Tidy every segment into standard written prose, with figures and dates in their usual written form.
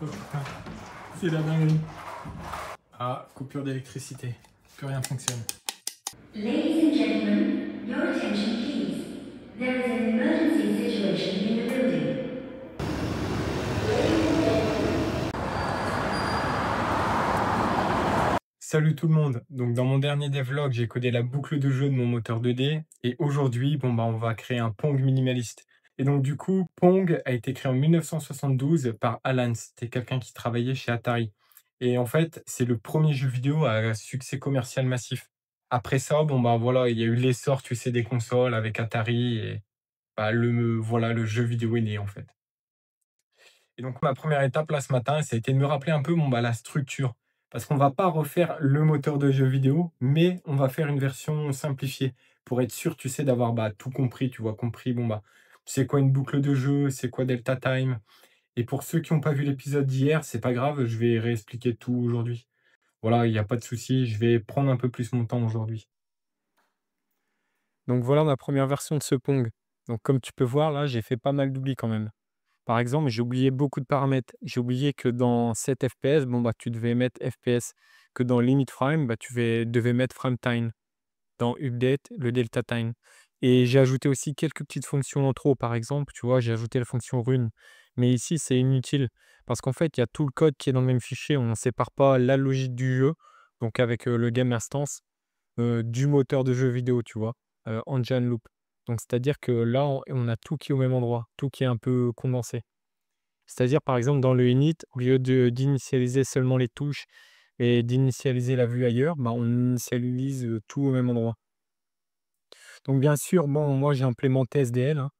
Oh putain, c'est la dinguerie. Ah, coupure d'électricité. Plus rien fonctionne. Ladies and gentlemen, your attention please. There is an emergency situation in the building. Salut tout le monde. Donc dans mon dernier devlog, j'ai codé la boucle de jeu de mon moteur 2D et aujourd'hui, on va créer un Pong minimaliste. Et donc du coup, Pong a été créé en 1972 par Alan. C'était quelqu'un qui travaillait chez Atari. Et en fait, c'est le premier jeu vidéo à succès commercial massif. Après ça, voilà, il y a eu l'essor, tu sais, des consoles avec Atari et le jeu vidéo est né en fait. Et donc ma première étape là ce matin, ça a été de me rappeler un peu la structure. Parce qu'on va pas refaire le moteur de jeu vidéo, mais on va faire une version simplifiée pour être sûr, tu sais, d'avoir tout compris, tu vois, compris, c'est quoi une boucle de jeu, c'est quoi Delta Time. Et pour ceux qui n'ont pas vu l'épisode d'hier, c'est pas grave, je vais réexpliquer tout aujourd'hui. Voilà, il n'y a pas de souci, je vais prendre un peu plus mon temps aujourd'hui. Donc voilà ma première version de ce Pong. Donc comme tu peux voir là, j'ai fait pas mal d'oublis quand même. Par exemple, j'ai oublié beaucoup de paramètres. J'ai oublié que dans 7 FPS, tu devais mettre FPS, que dans Limit Frame, devais mettre Frame Time, dans Update, le Delta Time. Et j'ai ajouté aussi quelques petites fonctions en trop. Par exemple, tu vois, j'ai ajouté la fonction Rune. Mais ici, c'est inutile parce qu'en fait, il y a tout le code qui est dans le même fichier. On ne sépare pas la logique du jeu, donc avec le Game Instance, du moteur de jeu vidéo, tu vois, Engine Loop. Donc, c'est-à-dire que là, on a tout qui est au même endroit, tout qui est un peu condensé. C'est-à-dire, par exemple, dans le init, au lieu d'initialiser seulement les touches et d'initialiser la vue ailleurs, on initialise tout au même endroit. Donc, bien sûr, moi, j'ai implémenté SDL, hein,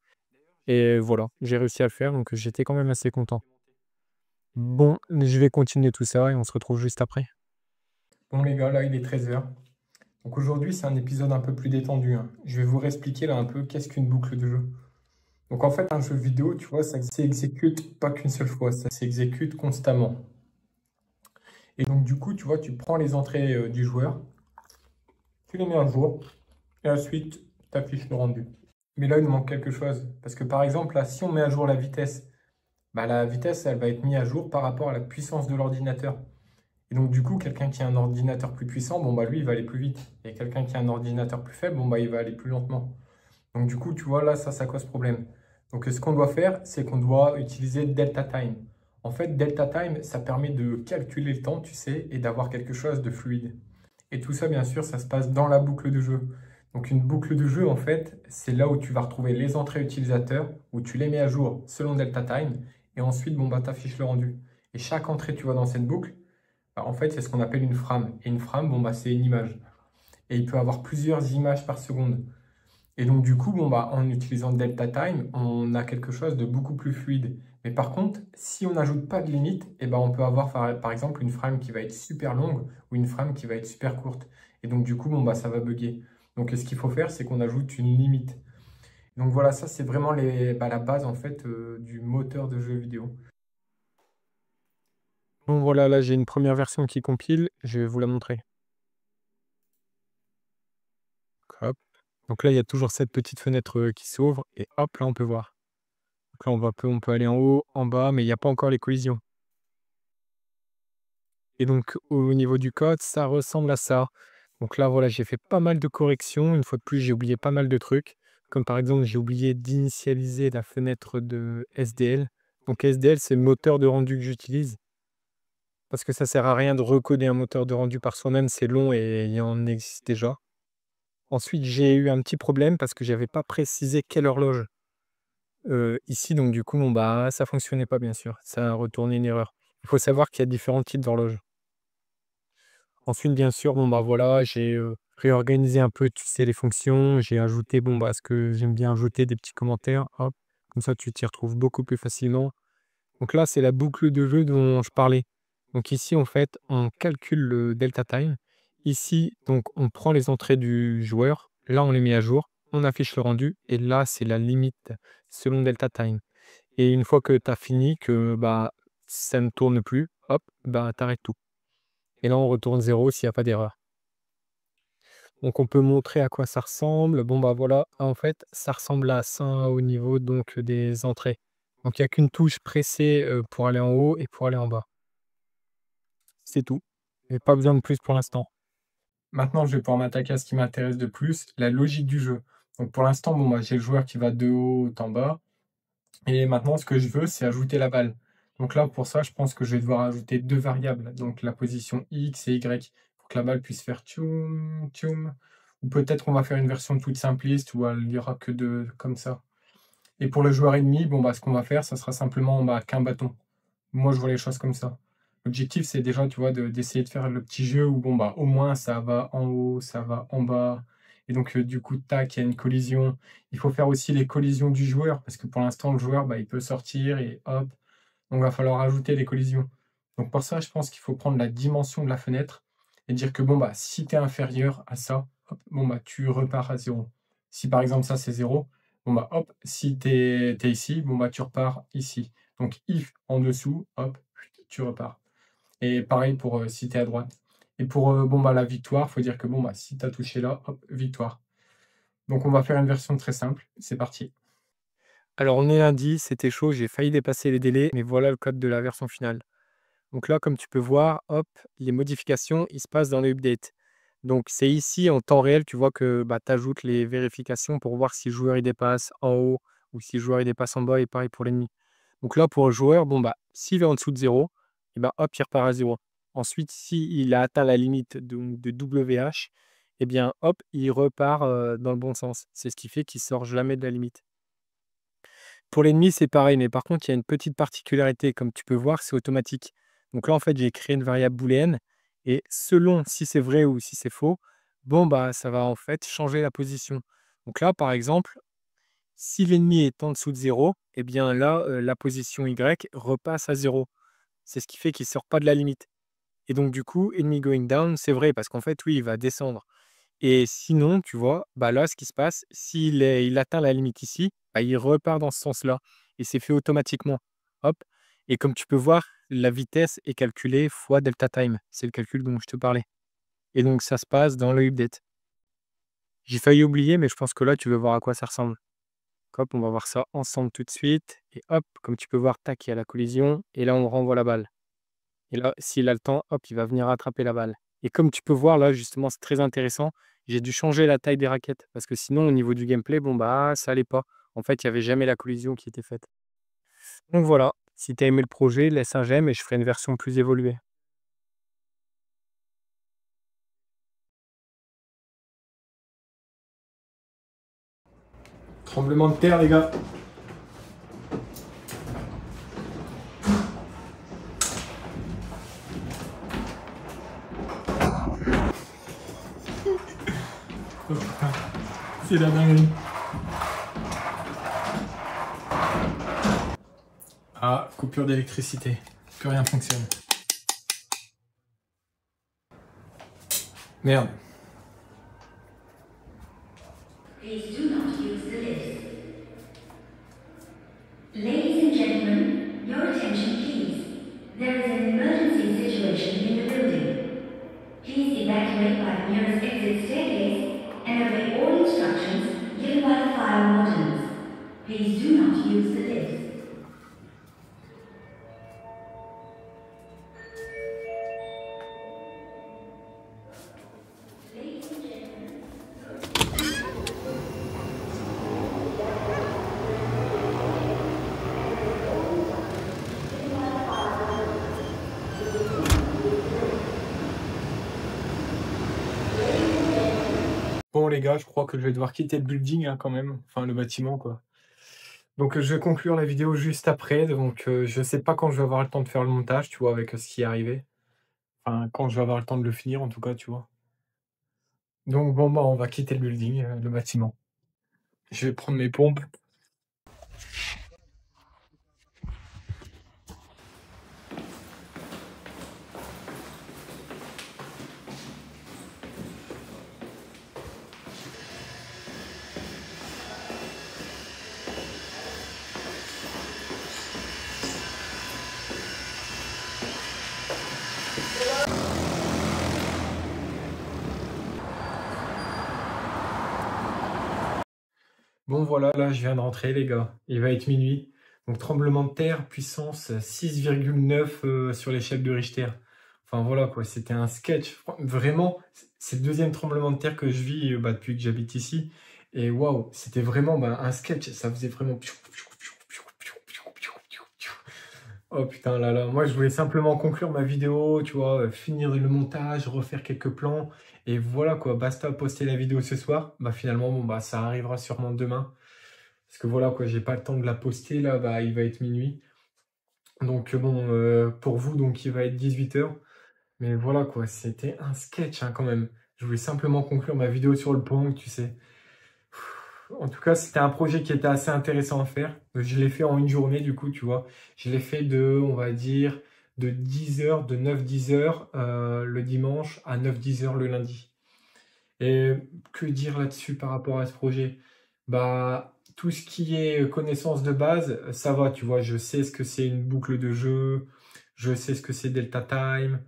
et voilà, j'ai réussi à le faire, donc j'étais quand même assez content. Bon, je vais continuer tout ça et on se retrouve juste après. Bon, les gars, là, il est 13h. Donc aujourd'hui, c'est un épisode un peu plus détendu, hein. Je vais vous réexpliquer là un peu qu'est-ce qu'une boucle de jeu. Donc en fait, un jeu vidéo, tu vois, ça s'exécute pas qu'une seule fois, ça s'exécute constamment. Et donc du coup, tu vois, tu prends les entrées du joueur, tu les mets à jour, et ensuite, tu affiches le rendu. Mais là, il nous manque quelque chose. Parce que par exemple, là, si on met à jour la vitesse, la vitesse, elle va être mise à jour par rapport à la puissance de l'ordinateur. Et donc du coup, quelqu'un qui a un ordinateur plus puissant, lui, il va aller plus vite. Et quelqu'un qui a un ordinateur plus faible, il va aller plus lentement. Donc du coup, tu vois, là, ça cause problème. Donc ce qu'on doit faire, c'est qu'on doit utiliser Delta Time. En fait, Delta Time, ça permet de calculer le temps, tu sais, et d'avoir quelque chose de fluide. Et tout ça, bien sûr, ça se passe dans la boucle de jeu. Donc une boucle de jeu, en fait, c'est là où tu vas retrouver les entrées utilisateurs, où tu les mets à jour selon Delta Time, et ensuite, tu affiches le rendu. Et chaque entrée, tu vois, dans cette boucle, en fait, c'est ce qu'on appelle une frame. Et une frame, c'est une image. Et il peut avoir plusieurs images par seconde. Et donc, du coup, en utilisant Delta Time, on a quelque chose de beaucoup plus fluide. Mais par contre, si on n'ajoute pas de limite, on peut avoir par exemple une frame qui va être super longue ou une frame qui va être super courte. Et donc, du coup, ça va bugger. Donc, ce qu'il faut faire, c'est qu'on ajoute une limite. Donc, voilà, ça, c'est vraiment la base, en fait, du moteur de jeu vidéo. Bon, voilà, là, j'ai une première version qui compile. Je vais vous la montrer. Hop. Donc là, il y a toujours cette petite fenêtre qui s'ouvre. Et hop, là, on peut voir. Donc là, on peut aller en haut, en bas, mais il n'y a pas encore les collisions. Et donc, au niveau du code, ça ressemble à ça. Donc là, voilà, j'ai fait pas mal de corrections. Une fois de plus, j'ai oublié pas mal de trucs. Comme par exemple, j'ai oublié d'initialiser la fenêtre de SDL. Donc SDL, c'est le moteur de rendu que j'utilise. Parce que ça sert à rien de recoder un moteur de rendu par soi-même, c'est long et il en existe déjà. Ensuite, j'ai eu un petit problème parce que j'avais pas précisé quelle horloge. Ici, donc du coup, ça fonctionnait pas, bien sûr. Ça a retourné une erreur. Il faut savoir qu'il y a différents types d'horloges. Ensuite, bien sûr, voilà, j'ai réorganisé un peu, tu sais, les fonctions. J'ai ajouté, ce que j'aime bien ajouter, des petits commentaires. Hop, comme ça, tu t'y retrouves beaucoup plus facilement. Donc là, c'est la boucle de jeu dont je parlais. Donc ici, en fait, on calcule le delta time. Ici, donc, on prend les entrées du joueur. Là, on les met à jour. On affiche le rendu. Et là, c'est la limite selon delta time. Et une fois que tu as fini, que ça ne tourne plus, hop, tu arrêtes tout. Et là, on retourne 0 s'il n'y a pas d'erreur. Donc, on peut montrer à quoi ça ressemble. Voilà, en fait, ça ressemble à ça au niveau donc des entrées. Donc il n'y a qu'une touche pressée pour aller en haut et pour aller en bas. C'est tout. Et pas besoin de plus pour l'instant. Maintenant, je vais pouvoir m'attaquer à ce qui m'intéresse de plus, la logique du jeu. Donc pour l'instant, bon, bah, j'ai le joueur qui va de haut en bas. Et maintenant, ce que je veux, c'est ajouter la balle. Donc là, pour ça, je pense que je vais devoir ajouter deux variables. Donc la position X et Y, pour que la balle puisse faire tchoum, tchoum. Ou peut-être on va faire une version toute simpliste où il n'y aura que deux comme ça. Et pour le joueur ennemi, bon, bah, ce qu'on va faire, ça sera simplement bah, qu'un bâton. Moi, je vois les choses comme ça. L'objectif, c'est déjà, tu vois, d'essayer de faire le petit jeu où, bon, bah, au moins, ça va en haut, ça va en bas. Et donc, du coup, tac, il y a une collision. Il faut faire aussi les collisions du joueur, parce que pour l'instant, le joueur, bah, il peut sortir et hop. Donc, il va falloir ajouter les collisions. Donc, pour ça, je pense qu'il faut prendre la dimension de la fenêtre et dire que, bon, bah, si tu es inférieur à ça, hop, bon, bah, tu repars à 0. Si, par exemple, ça, c'est 0, bon, bah, hop, si tu es ici, bon, bah, tu repars ici. Donc, if en dessous, hop, tu repars. Et pareil pour si tu es à droite. Et pour bon, bah, la victoire, il faut dire que bon, bah, si tu as touché là, hop, victoire. Donc on va faire une version très simple. C'est parti. Alors on est lundi, c'était chaud, j'ai failli dépasser les délais, mais voilà le code de la version finale. Donc là, comme tu peux voir, hop, les modifications, ils se passent dans le update. Donc c'est ici en temps réel, tu vois que bah, tu ajoutes les vérifications pour voir si le joueur il dépasse en haut ou si le joueur il dépasse en bas et pareil pour l'ennemi. Donc là, pour le joueur, bon bah, s'il est en dessous de 0, et ben hop, il repart à 0. Ensuite, s'il a atteint la limite de WH, et bien hop, il repart dans le bon sens. C'est ce qui fait qu'il sort jamais de la limite. Pour l'ennemi, c'est pareil, mais par contre, il y a une petite particularité. Comme tu peux voir, c'est automatique. Donc là, en fait, j'ai créé une variable booléenne et selon si c'est vrai ou si c'est faux, bon, bah, ça va en fait changer la position. Donc là, par exemple, si l'ennemi est en dessous de 0, eh bien là, la position Y repasse à 0. C'est ce qui fait qu'il ne sort pas de la limite. Et donc, du coup, enemy going down, c'est vrai, parce qu'en fait, oui, il va descendre. Et sinon, tu vois, bah là, ce qui se passe, il atteint la limite ici, bah, il repart dans ce sens-là. Et c'est fait automatiquement. Hop. Et comme tu peux voir, la vitesse est calculée fois delta time. C'est le calcul dont je te parlais. Et donc, ça se passe dans le update. J'ai failli oublier, mais je pense que là, tu veux voir à quoi ça ressemble. Hop, on va voir ça ensemble tout de suite. Et hop, comme tu peux voir, tac, il y a la collision. Et là, on renvoie la balle. Et là, s'il a le temps, hop, il va venir attraper la balle. Et comme tu peux voir, là, justement, c'est très intéressant. J'ai dû changer la taille des raquettes parce que sinon, au niveau du gameplay, bon, bah, ça allait pas. En fait, il n'y avait jamais la collision qui était faite. Donc voilà, si tu as aimé le projet, laisse un j'aime et je ferai une version plus évoluée. Tremblement de terre, les gars. Oh putain, c'est la dinguerie. Ah, coupure d'électricité. Plus rien fonctionne. Merde. Please do not use the lifts. Ladies and gentlemen, your attention please. There is an emergency situation in the building. Please evacuate by the nearest exit staircase and obey all instructions given by the fire wardens. Please do not use the lifts. Ladies and gentlemen, Bon les gars, je crois que je vais devoir quitter le building hein, quand même, enfin le bâtiment quoi. Donc je vais conclure la vidéo juste après, donc je sais pas quand je vais avoir le temps de faire le montage, tu vois, avec ce qui est arrivé. Enfin, quand je vais avoir le temps de le finir en tout cas, tu vois. Donc bon, bah on va quitter le building, le bâtiment. Je vais prendre mes pompes. Bon voilà, là je viens de rentrer les gars, il va être minuit. Donc tremblement de terre, puissance 6,9 sur l'échelle de Richter. Enfin voilà quoi, c'était un sketch. Vraiment, c'est le deuxième tremblement de terre que je vis depuis que j'habite ici. Et waouh, c'était vraiment un sketch. Ça faisait vraiment... Oh putain là là, moi je voulais simplement conclure ma vidéo, tu vois, finir le montage, refaire quelques plans. Et voilà quoi, basta poster la vidéo ce soir. Finalement, bon ça arrivera sûrement demain. Parce que voilà quoi, j'ai pas le temps de la poster là, il va être minuit. Donc bon, pour vous, donc il va être 18 h. Mais voilà quoi, c'était un sketch quand même. Je voulais simplement conclure ma vidéo sur le Pong, tu sais. En tout cas, c'était un projet qui était assez intéressant à faire. Je l'ai fait en une journée, du coup, tu vois. Je l'ai fait on va dire, de 10 h, de 9-10 h le dimanche à 9-10 h le lundi. Et que dire là-dessus par rapport à ce projet? Tout ce qui est connaissance de base, ça va, tu vois. Je sais ce que c'est une boucle de jeu. Je sais ce que c'est Delta Time.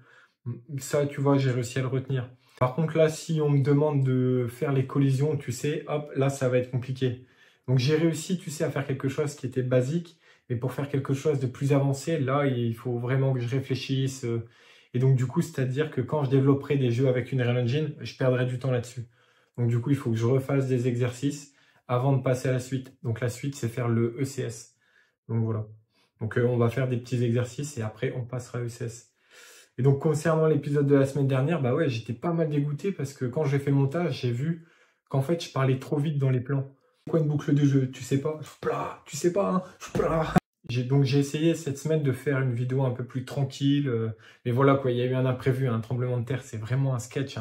Ça, tu vois, j'ai réussi à le retenir. Par contre, là, si on me demande de faire les collisions, tu sais, hop, là, ça va être compliqué. Donc, j'ai réussi, tu sais, à faire quelque chose qui était basique. Mais pour faire quelque chose de plus avancé, là, il faut vraiment que je réfléchisse. Et donc, du coup, c'est-à-dire que quand je développerai des jeux avec une Unreal Engine, je perdrai du temps là-dessus. Donc, du coup, il faut que je refasse des exercices avant de passer à la suite. Donc, la suite, c'est faire le ECS. Donc, voilà. Donc, on va faire des petits exercices et après, on passera à ECS. Et donc, concernant l'épisode de la semaine dernière, ouais, j'étais pas mal dégoûté parce que quand j'ai fait le montage, j'ai vu qu'en fait, je parlais trop vite dans les plans. Quoi une boucle de jeu? Tu sais pas? Tu sais pas, hein? Donc, j'ai essayé cette semaine de faire une vidéo un peu plus tranquille. Mais voilà, quoi, il y a eu un imprévu, un tremblement de terre. C'est vraiment un sketch.